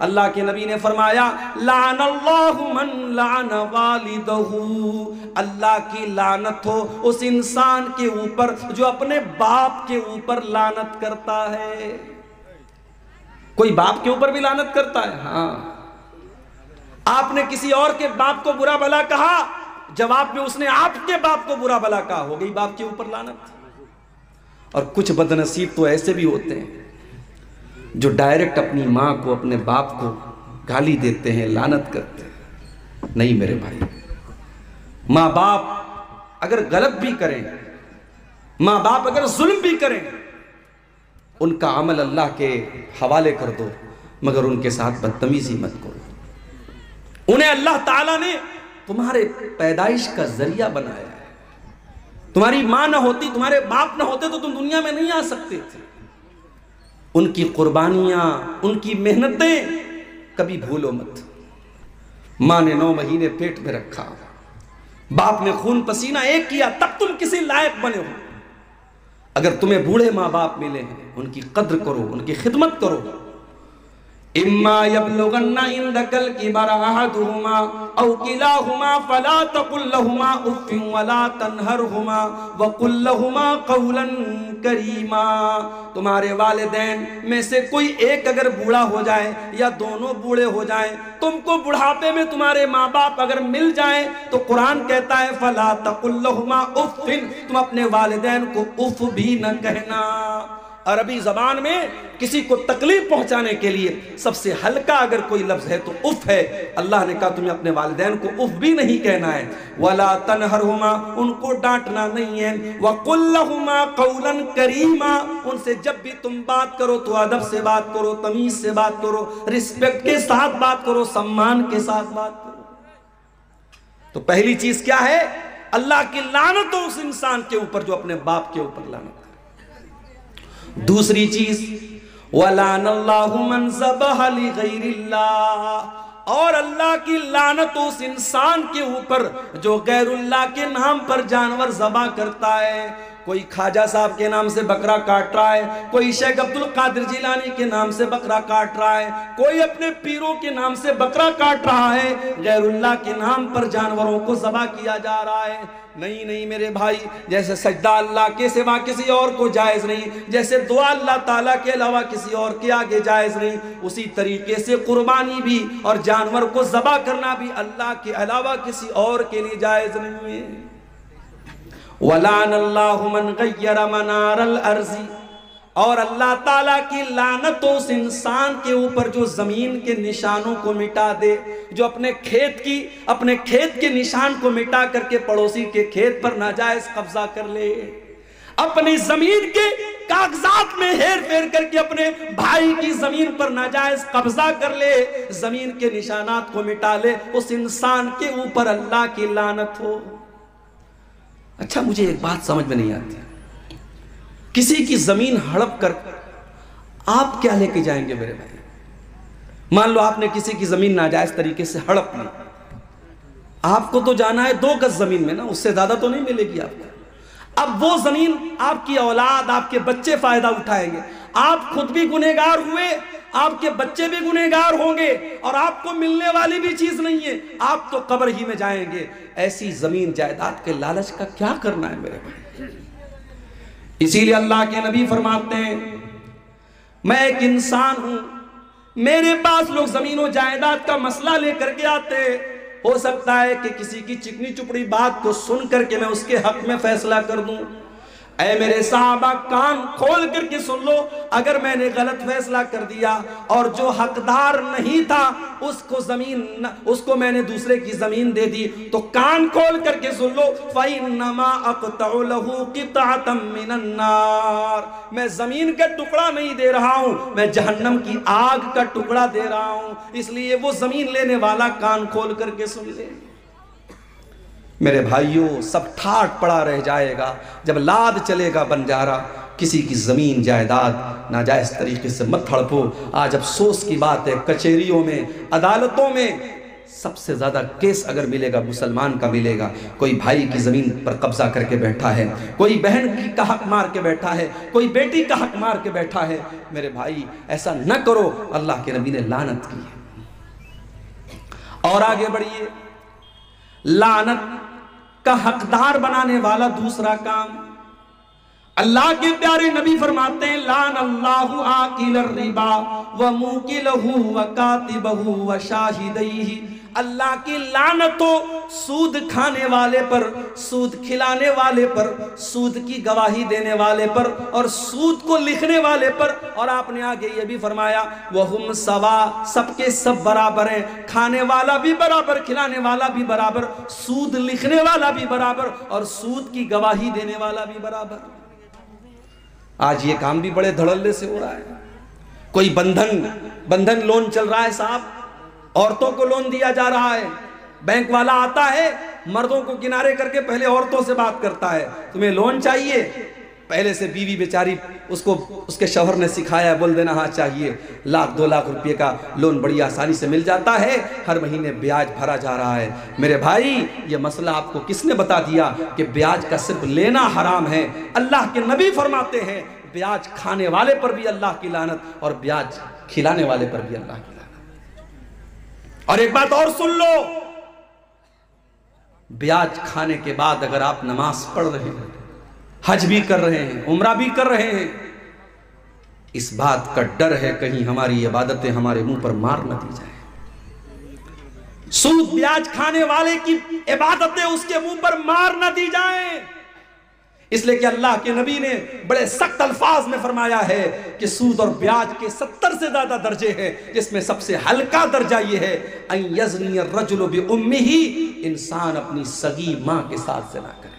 اللہ کے نبی نے فرمایا لعن اللہ من لعن والدہ، اللہ کی لعنت ہو اس انسان کے اوپر جو اپنے باپ کے اوپر لعنت کرتا ہے۔ کوئی باپ کے اوپر بھی لعنت کرتا ہے؟ ہاں، آپ نے کسی اور کے باپ کو برا بھلا کہا، جواب میں اس نے آپ کے باپ کو برا بھلا کہا، ہو گئی باپ کے اوپر لعنت۔ اور کچھ بدنصیب تو ایسے بھی ہوتے ہیں جو ڈائریکٹ اپنی ماں کو اپنے باپ کو گالی دیتے ہیں، لعنت کرتے ہیں۔ نہیں میرے بھائی، ماں باپ اگر غلط بھی کریں، ماں باپ اگر ظلم بھی کریں، ان کا عمل اللہ کے حوالے کر دو، مگر ان کے ساتھ بدتمیزی مت کرو۔ انہیں اللہ تعالیٰ نے تمہارے پیدائش کا ذریعہ بنایا ہے۔ تمہاری ماں نہ ہوتی، تمہارے باپ نہ ہوتے تو تم دنیا میں نہیں آ سکتے تھے۔ ان کی قربانیاں، ان کی محنتیں کبھی بھولو مت۔ ماں نے 9 مہینے پیٹ میں رکھا، باپ نے خون پسینہ ایک کیا، تب تم کسی لائق بنے ہو۔ اگر تمہیں بوڑھے ماں باپ ملے ہیں، ان کی قدر کرو، ان کی خدمت کرو۔ اما یبلغن عندک الکبر احدہما او کلاہما فلا تقل لہما اف ولا تنہرہما وقل لہما قولا کریما۔ تمہارے والدین میں سے کوئی ایک اگر بوڑھا ہو جائے یا دونوں بوڑھے ہو جائیں، تم کو بڑھاپے میں تمہارے ماں باپ اگر مل جائیں تو قرآن کہتا ہے فلا تقل لہما اف، تم اپنے والدین کو اف بھی نہ کہنا۔ عربی زبان میں کسی کو تکلیف پہنچانے کے لیے سب سے ہلکا اگر کوئی لفظ ہے تو اف ہے۔ اللہ نے کہا تمہیں اپنے والدین کو اف بھی نہیں کہنا ہے۔ وَلَا تَنْهَرْهُمَا، ان کو ڈانٹنا نہیں ہے۔ وَقُلْ لَهُمَا قَوْلًا كَرِيمًا، ان سے جب بھی تم بات کرو تو ادب سے بات کرو، تمیز سے بات کرو، رسپیکٹ کے ساتھ بات کرو، سمان کے ساتھ بات کرو۔ تو پہلی چیز کیا ہے؟ اللہ کی لعنت ہو اس انسان کے اوپر جو اپنے باپ کے اوپر لعنت۔ دوسری چیز وَلَعْنَ اللَّهُ مَنْ ذَبَحَ لِغَيْرِ اللَّهِ، اور اللہ کی لعنت اس انسان کے اوپر جو غیر اللہ کے نام پر جانور ذبح کرتا ہے۔ کوئی خواجہ صاحب کے نام سے بکرا کاٹ رہا ہے، کوئی شیخ عبد القادر جیلانی کے نام سے بکرا کاٹ رہا ہے، کوئی اپنے پیروں کے نام سے بکرا کاٹ رہا ہے، غیر اللہ کے نام پر جانوروں کو ذبح کیا جا رہا ہے۔ نہیں نہیں میرے بھائی، جیسے سجدہ اللہ کے سوا کسی اور کو جائز نہیں، جیسے دعا اللہ تعالیٰ کے علاوہ کسی اور کے آگے جائز نہیں، اسی طریقے سے قربانی بھی اور جانور کو ذبح کرنا بھی اللہ کے علاوہ کسی اور کے لیے جائز نہیں ہے۔ وَلَعْنَ اللَّهُ مَنْ غَيَّرَ مَنَارَ الْأَرْضِ، اور اللہ تعالیٰ کی لعنت اس انسان کے اوپر جو زمین کے نشانوں کو مٹا دے، جو اپنے کھیت کے نشان کو مٹا کر کے پڑوسی کے کھیت پر ناجائز قبضہ کر لے، اپنی زمین کے کاغذات میں ہیر پھیر کر کے اپنے بھائی کی زمین پر ناجائز قبضہ کر لے، زمین کے نشانات کو مٹا لے، اس انسان کے اوپر اللہ کی لعنت ہو۔ اچھا مجھے ایک بات سمجھ میں نہیں آتی، کسی کی زمین ہڑپ کر آپ کیا لے کے جائیں گے میرے بھائی؟ مان لو آپ نے کسی کی زمین ناجائز طریقے سے ہڑپ لی، آپ کو تو جانا ہے 2 گز زمین میں نا، اس سے زیادہ تو نہیں ملے گی آپ کو۔ اب وہ زمین آپ کی اولاد، آپ کے بچے فائدہ اٹھائیں گے، آپ خود بھی گنہگار ہوئے، آپ کے بچے بھی گنہگار ہوں گے، اور آپ کو ملنے والی بھی چیز نہیں ہے، آپ تو قبر ہی میں جائیں گے۔ ایسی زمین جائیداد کے لالچ کا کیا کرنا ہے میرے بھائی؟ اسی لیے اللہ کے نبی فرماتے ہیں میں ایک انسان ہوں، میرے پاس لوگ زمین و جائیداد کا مسئلہ لے کر کے آتے، ہو سکتا ہے کہ کسی کی چکنی چپڑی بات کو سن کر کے میں اس کے حق میں فیصلہ کر دوں۔ اے میرے صحابہ کان کھول کر کے سن لو، اگر میں نے غلط فیصلہ کر دیا اور جو حقدار نہیں تھا اس کو میں نے دوسرے کی زمین دے دی، تو کان کھول کر کے سن لو، فَإِنَّمَا أَقْطَعُ لَهُ قِطْعَةً مِّنَ النَّارِ، میں زمین کا ٹکڑا نہیں دے رہا ہوں، میں جہنم کی آگ کا ٹکڑا دے رہا ہوں۔ اس لیے وہ زمین لینے والا کان کھول کر کے سن لے۔ میرے بھائیوں سب ٹھاٹ پڑا رہ جائے گا جب لاد چلے گا بنجارہ۔ کسی کی زمین جائیداد ناجائز طریقے سے مت ہڑپو۔ آج افسوس کی بات ہے، کچہریوں میں، عدالتوں میں سب سے زیادہ کیس اگر ملے گا مسلمان کا ملے گا. کوئی بھائی کی زمین پر قبضہ کر کے بیٹھا ہے, کوئی بہن کا حق مار کے بیٹھا ہے, کوئی بیٹی کا حق مار کے بیٹھا ہے. میرے بھائی ایسا نہ کرو, اللہ کے نبی نے لعنت کی ہے. اور آگے بڑھیے, لعنت کا حقدار بنانے والا دوسرا کام, اللہ کے پیارے نبی فرماتے ہیں لعن اللہ آکل الربا وموکلہ وکاتبہ وشاہدیہ. اللہ کی لعنت ہو سود کھانے والے پر, سود کھلانے والے پر, سود کی گواہی دینے والے پر, اور سود کو لکھنے والے پر. اور آپ نے آگے یہ بھی فرمایا وہم سوا, سب کے سب برابر ہیں, کھانے والا بھی برابر, کھلانے والا بھی برابر, سود لکھنے والا بھی برابر, اور سود کی گواہی دینے والا بھی برابر. آج یہ کام بھی بڑے دھڑلے سے ہو رہا ہے. کوئی بندھن لون چل رہا ہے صاحب, عورتوں کو لون دیا جا رہا ہے. بینک والا آتا ہے, مردوں کو کنارے کر کے پہلے عورتوں سے بات کرتا ہے, تمہیں لون چاہیے؟ پہلے سے بیوی بیچاری اس کے شوہر نے سکھایا ہے, بول دینا ہاں چاہیے. 1,00,000 2,00,000 روپے کا لون بڑی آسانی سے مل جاتا ہے, ہر مہینے بیاج بھرا جا رہا ہے. میرے بھائی یہ مسئلہ آپ کو کس نے بتا دیا کہ بیاج کا صرف لینا حرام ہے؟ اللہ کے نبی فرماتے ہیں بیاج کھانے والے پر بھی اللہ کی لعنت, اور بیاج کھلانے والے پر بھی اللہ کی لعنت. اور ایک بات اور سن لو, بیاج کھانے کے بعد اگر آپ نماز پڑھ رہے ہیں, حج بھی کر رہے ہیں, عمرہ بھی کر رہے ہیں, اس بات کا ڈر ہے کہیں ہماری عبادتیں ہمارے منہ پر مار نہ دی جائیں. سود بیاج کھانے والے کی عبادتیں اس کے منہ پر مار نہ دی جائیں. اس لیے کہ اللہ کے نبی نے بڑے سخت الفاظ میں فرمایا ہے کہ سود اور بیاج کے 70 سے زیادہ درجے ہیں, جس میں سب سے ہلکا درجہ یہ ہے ان یزنی الرجل بامہ, انسان اپنی سگی ماں کے ساتھ زنا کرے.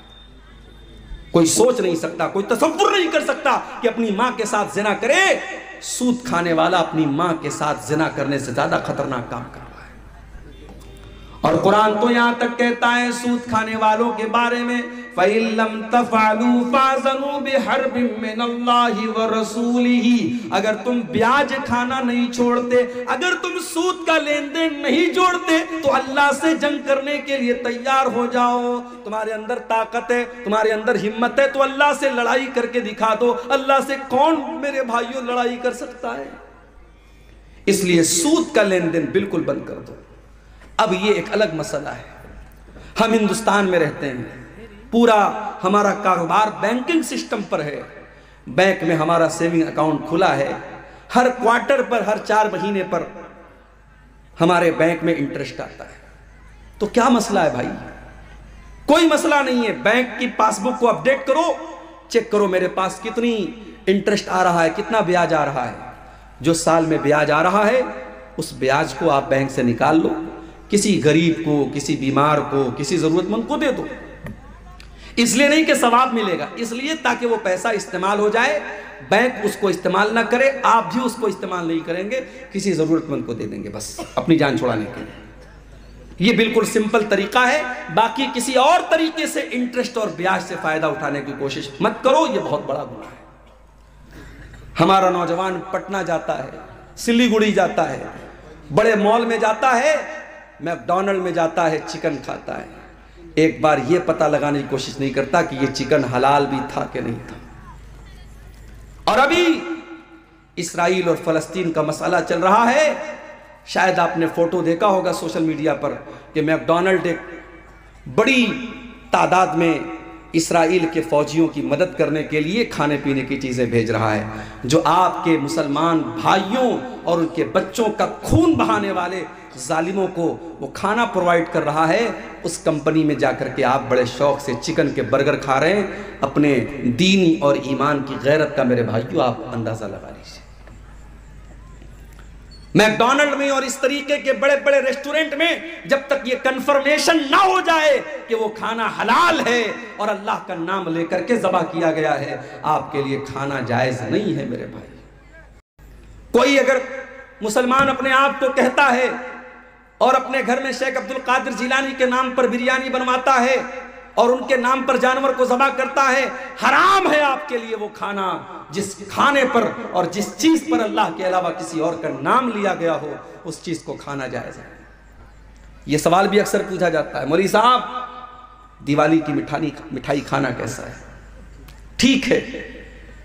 کوئی سوچ نہیں سکتا, کوئی تصور نہیں کر سکتا کہ اپنی ماں کے ساتھ زنا کرے. سود کھانے والا اپنی ماں کے ساتھ زنا کرنے سے زیادہ خطرناک کام کر رہا ہے. اور قرآن تو یہاں تک کہتا ہے سود کھانے والوں کے بارے میں فَإِن لَمْ تَفْعَلُوا فَأْذَنُوا بِحَرْبٍ مِّنَ اللَّهِ وَرَسُولِهِ. اگر تم بیاج کھانا نہیں چھوڑتے, اگر تم سود کا لین دین نہیں جوڑتے, تو اللہ سے جنگ کرنے کے لیے تیار ہو جاؤ. تمہارے اندر طاقت ہے, تمہارے اندر ہمت ہے, تو اللہ سے لڑائی کر کے دکھا دو. اللہ سے کون میرے بھائیوں لڑائی کر سکتا ہے؟ اس لیے سود کا لین دین بالکل بند کر دو. اب یہ ایک الگ مسئلہ ہے. ہم ہندوستان میں رہتے ہیں, پورا ہمارا کاروبار بینکنگ سسٹم پر ہے. بینک میں ہمارا سیونگ اکاؤنٹ کھلا ہے, ہر کوارٹر پر, ہر 4 مہینے پر ہمارے بینک میں انٹرسٹ آتا ہے. تو کیا مسئلہ ہے بھائی؟ کوئی مسئلہ نہیں ہے. بینک کی پاس بک کو اپڈیٹ کرو, چیک کرو میرے پاس کتنی انٹرسٹ آ رہا ہے, کتنا بیاج آ رہا ہے. جو سال میں بیاج آ رہا ہے اس بیاج کو آپ بینک سے نکال لو, کسی غریب کو, کسی بیمار کو, کسی ضرورت مند کو دے دو. اس لیے نہیں کہ ثواب ملے گا, اس لیے تاکہ وہ پیسہ استعمال ہو جائے. بینک اس کو استعمال نہ کرے, آپ بھی اس کو استعمال نہیں کریں گے, کسی ضرورت مند کو دے دیں گے بس اپنی جان چھڑانے کے لیے. یہ بالکل سمپل طریقہ ہے. باقی کسی اور طریقے سے انٹرسٹ اور بیاج سے فائدہ اٹھانے کی کوشش مت کرو, یہ بہت بڑا گناہ ہے. ہمارا نوجوان پٹنہ جاتا ہے, سلیگوڑی جاتا ہے, بڑے مال میں جاتا ہے, میک ڈونلڈ میں جاتا ہے, چکن کھاتا ہے. ایک بار یہ پتہ لگانے کی کوشش نہیں کرتا کہ یہ چکن حلال بھی تھا کہ نہیں تھا. اور ابھی اسرائیل اور فلسطین کا مسئلہ چل رہا ہے. شاید آپ نے فوٹو دیکھا ہوگا سوشل میڈیا پر کہ میک ڈونلڈ ایک بڑی تعداد میں اسرائیل کے فوجیوں کی مدد کرنے کے لیے کھانے پینے کی چیزیں بھیج رہا ہے. جو آپ کے مسلمان بھائیوں اور ان کے بچوں کا خون بہانے والے ظالموں کو وہ کھانا پرووائڈ کر رہا ہے, اس کمپنی میں جا کر کے آپ بڑے شوق سے چکن کے برگر کھا رہے ہیں. اپنے دین اور ایمان کی غیرت کا میرے بھائیوں آپ اندازہ لگا لیجیے. میک ڈونلڈ میں اور اس طریقے کے بڑے بڑے ریسٹورنٹ میں جب تک یہ کنفرمیشن نہ ہو جائے کہ وہ کھانا حلال ہے اور اللہ کا نام لے کر کے ذبح کیا گیا ہے, آپ کے لیے کھانا جائز نہیں ہے میرے بھائی. کوئی اگر مسلمان اپنے آپ کو کہتا ہے اور اپنے گھر میں شیخ عبد القادر جیلانی کے نام پر بریانی بنواتا ہے اور ان کے نام پر جانور کو ذبح کرتا ہے, حرام ہے آپ کے لیے وہ کھانا. جس کھانے پر اور جس چیز پر اللہ کے علاوہ کسی اور کا نام لیا گیا ہو, اس چیز کو کھانا جائز ہے. یہ سوال بھی اکثر پوچھا جاتا ہے، مولوی صاحب دیوالی کی مٹھائی کھانا کیسا ہے؟ ٹھیک ہے،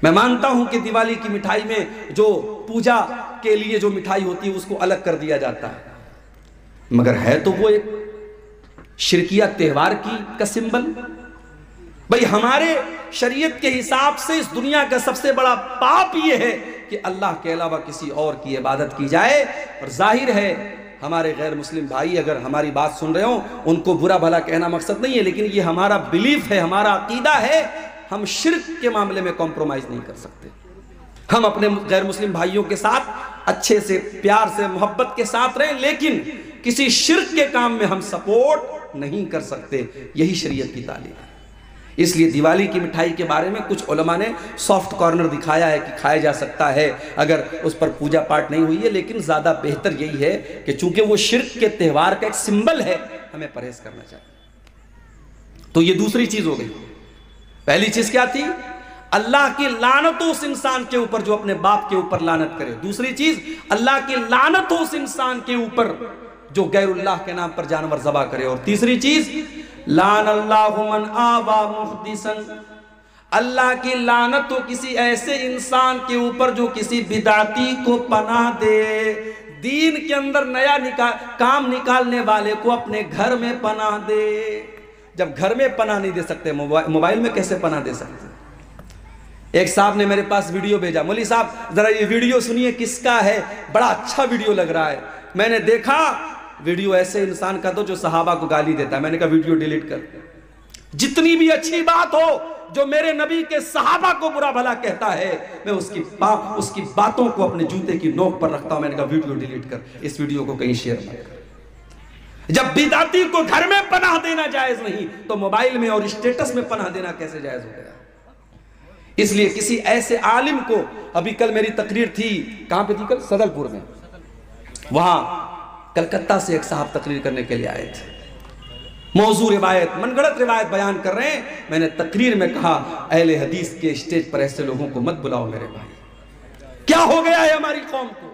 میں مانتا ہوں کہ دیوالی کی مٹھائی میں جو پوجا کے لیے جو مٹھائی ہوتی ہے اس کو الگ کر دیا جاتا ہے، مگر ہے تو وہ ایک شرکیہ تہوار کا سمبل۔ بھئی ہمارے شریعت کے حساب سے اس دنیا کا سب سے بڑا پاپ یہ ہے کہ اللہ کے علاوہ کسی اور کی عبادت کی جائے، اور ظاہر ہے ہمارے غیر مسلم بھائی اگر ہماری بات سن رہے ہوں ان کو برا بھلا کہنا مقصد نہیں ہے، لیکن یہ ہمارا بلیف ہے، ہمارا عقیدہ ہے، ہم شرک کے معاملے میں کمپرومائز نہیں کر سکتے۔ ہم اپنے غیر مسلم بھائیوں کے ساتھ اچھے سے پیار سے محبت کے ساتھ رہیں، لیکن کسی شرک کے کام میں ہم سپورٹ نہیں کر سکتے، یہی شریعت کی تعلیم ہے۔ اس لیے دیوالی کی مٹھائی کے بارے میں کچھ علماء نے سافٹ کارنر دکھایا ہے کہ کھایا جا سکتا ہے اگر اس پر پوجا پاٹ نہیں ہوئی ہے، لیکن زیادہ بہتر یہی ہے کہ چونکہ وہ شرک کے تہوار کا ایک سمبل ہے، ہمیں پرہیز کرنا چاہیے۔ تو یہ دوسری چیز ہو گئی۔ پہلی چیز کیا تھی؟ اللہ کی لعنت ہو اس انسان کے اوپر جو اپنے باپ کے اوپر لعنت کرے۔ دوسری چیز اللہ کی لعنت ہو اس انسان کے اوپر جو غیر اللہ کے نام پر جانور ذبح کرے۔ اور تیسری چیز لعن اللہ من آوى محدثا، اللہ کی لعنت ہو کسی ایسے انسان کے اوپر جو کسی بدعتی کو پناہ دے، دین کے اندر نیا کام نکالنے والے کو اپنے گھر میں پناہ دے۔ جب گھر میں پناہ نہیں دے سکتے، موبائل میں کیسے پناہ دے سکتے؟ ایک صاحب نے میرے پاس ویڈیو بھیجا، مولوی صاحب ذرا یہ ویڈیو سنیے کس کا ہے، بڑا اچھا ویڈیو لگ رہا ہے۔ میں نے دیکھا ویڈیو ایسے انسان کا تو جو صحابہ کو گالی دیتا ہے، میں نے کہا ویڈیو ڈیلیٹ کر۔ جتنی بھی اچھی بات ہو جو میرے نبی کے صحابہ کو برا بھلا کہتا ہے، میں اس کی باتوں کو اپنے جوتے کی نوک پر رکھتا ہوں۔ میں نے کہا ویڈیو ڈیلیٹ کر، اس ویڈیو کو کہیں شیئر نہ کر۔ جب بدعتی کو گھر میں پناہ دینا جائز نہیں تو موبائل میں اور اسٹیٹس میں پناہ دینا کیسے جائز ہو گیا؟ اس لیے کسی ایسے عالم کو، ابھی کل میری تقریر تھی، کہاں پہ تھی کل؟ صدل پور میں، وہاں کلکتہ سے ایک صاحب تقریر کرنے کے لیے آئے تھے، موضوع روایت، من گھڑت روایت بیان کر رہے ہیں۔ میں نے تقریر میں کہا اہل حدیث کے اسٹیج پر ایسے لوگوں کو مت بلاؤ میرے بھائی، کیا ہو گیا ہے ہماری قوم کو؟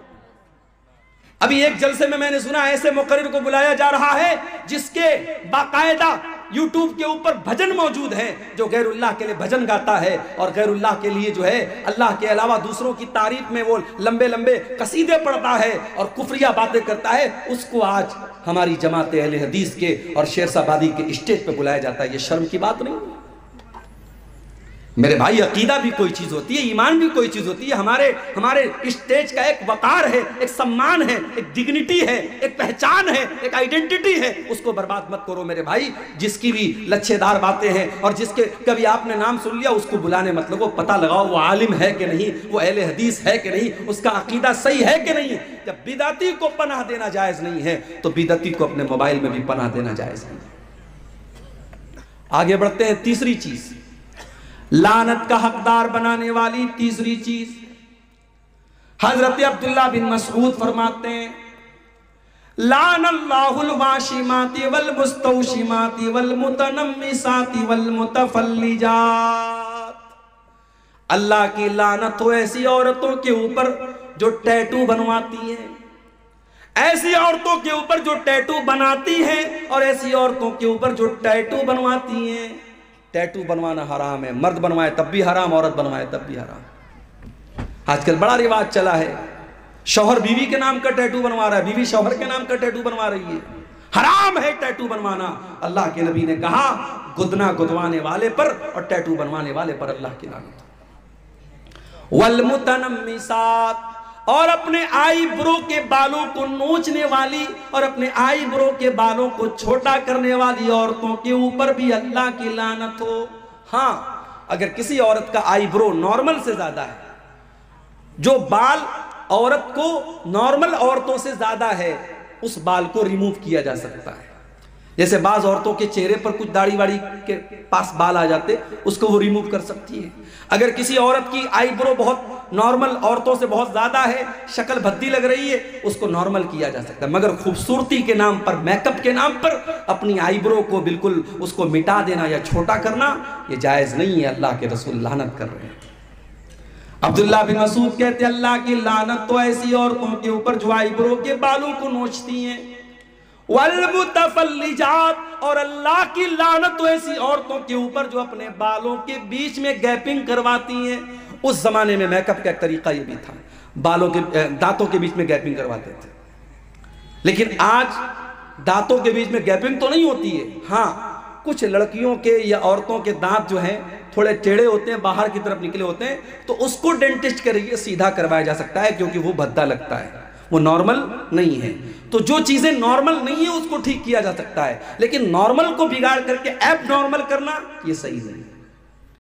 ابھی ایک جلسے میں نے سنا ایسے مقرر کو بلایا جا رہا ہے جس کے باقاعدہ یوٹیوب کے اوپر بھجن موجود ہیں، جو غیر اللہ کے لیے بھجن گاتا ہے اور غیر اللہ کے لیے جو ہے اللہ کے علاوہ دوسروں کی تعریف میں وہ لمبے لمبے قصیدے پڑھتا ہے اور کفریہ باتیں کرتا ہے۔ اس کو آج ہماری جماعت اہل حدیث کے اور شیرسابادی کے اسٹیج پہ بلایا جاتا ہے، یہ شرم کی بات نہیں؟ میرے بھائی عقیدہ بھی کوئی چیز ہوتی ہے، ایمان بھی کوئی چیز ہوتی ہے۔ ہمارے اسٹیج کا ایک وقار ہے، ایک سمان ہے، ایک ڈگنیٹی ہے، ایک پہچان ہے، ایک آئیڈینٹی ہے، اس کو برباد مت کرو میرے بھائی۔ جس کی بھی لچھے دار باتیں ہیں اور جس کے کبھی آپ نے نام سن لیا، اس کو بلانے مت لگو، پتہ لگاؤ وہ عالم ہے کہ نہیں، وہ اہل حدیث ہے کہ نہیں، اس کا عقیدہ صحیح ہے کہ نہیں۔ جب بدعتی کو پناہ دینا جائز نہیں ہے تو بدعتی کو اپنے موبائل میں بھی پناہ دینا جائز نہیں ہے۔ آگے بڑھتے ہیں، تیسری چیز لعنت کا حقدار بنانے والی تیسری چیز، حضرت عبداللہ بن مسعود فرماتے ہیں لعن اللہ الواشمات والمستوشمات والمتنمسات والمتفلجات، اللہ کی لعنت ہو ایسی عورتوں کے اوپر جو ٹیٹو بنواتی ہیں، ایسی عورتوں کے اوپر جو ٹیٹو بناتی ہیں اور ایسی عورتوں کے اوپر جو ٹیٹو بنواتی ہیں۔ ٹیٹو بنوانا حرام ہے، مرد بنوائے تب بھی حرام، عورت بنوائے تب بھی حرام۔ آج کل بڑا رواج چلا ہے، شوہر بیوی کے نام کا ٹیٹو بنوا رہا ہے، بیوی شوہر کے نام کا ٹیٹو بنوا رہی ہے۔ حرام ہے ٹیٹو بنوانا۔ اللہ کے نبی نے کہا گدنا گدوانے والے پر اور ٹیٹو بنوانے والے پر اللہ کی لعنت۔ والمتنمسات، اور اپنے آئی برو کے بالوں کو نوچنے والی اور اپنے آئی برو کے بالوں کو چھوٹا کرنے والی عورتوں کے اوپر بھی اللہ کی لعنت ہو۔ ہاں، اگر کسی عورت کا آئی برو نارمل سے زیادہ ہے، جو بال عورت کو نارمل عورتوں سے زیادہ ہے، اس بال کو ریموو کیا جا سکتا ہے۔ جیسے بعض عورتوں کے چہرے پر کچھ داڑھی واڑی کے پاس بال آ جاتے، اس کو وہ ریموو کر سکتی ہے۔ اگر کسی عورت کی آئی برو بہت نارمل عورتوں سے بہت زیادہ ہے، شکل بھدی لگ رہی ہے، اس کو نارمل کیا جا سکتا ہے۔ مگر خوبصورتی کے نام پر، میک اپ کے نام پر اپنی آئی برو کو بالکل اس کو مٹا دینا یا چھوٹا کرنا، یہ جائز نہیں ہے۔ اللہ کے رسول لعنت کر رہے ہیں۔ عبداللہ بن مسعود کہتے ہیں اللہ کی لعنت تو ایسی عورتوں کے اوپر جو آئی برو کے بالوں کو نوچتی ہیں۔ والمتفلجات، اور اللہ کی لعنت ایسی عورتوں کے اوپر جو اپنے بالوں کے بیچ میں گیپنگ کرواتی ہیں۔ اس زمانے میں میک اپ کا ایک طریقہ یہ بھی تھا، بالوں کے دانتوں کے بیچ میں گیپنگ کرواتے تھے، لیکن آج دانتوں کے بیچ میں گیپنگ تو نہیں ہوتی ہے، ہاں کچھ لڑکیوں کے یا عورتوں کے دانت جو ہیں تھوڑے ٹیڑھے ہوتے ہیں، باہر کی طرف نکلے ہوتے ہیں، تو اس کو ڈینٹسٹ کے ذریعے سیدھا کروایا جا سکتا ہے، کیونکہ وہ بھدا لگتا ہے، وہ نارمل نہیں ہے۔ تو جو چیزیں نارمل نہیں ہیں اس کو ٹھیک کیا جا سکتا ہے، لیکن نارمل کو بگاڑ کر کے ایب نارمل کرنا یہ صحیح نہیں ہے۔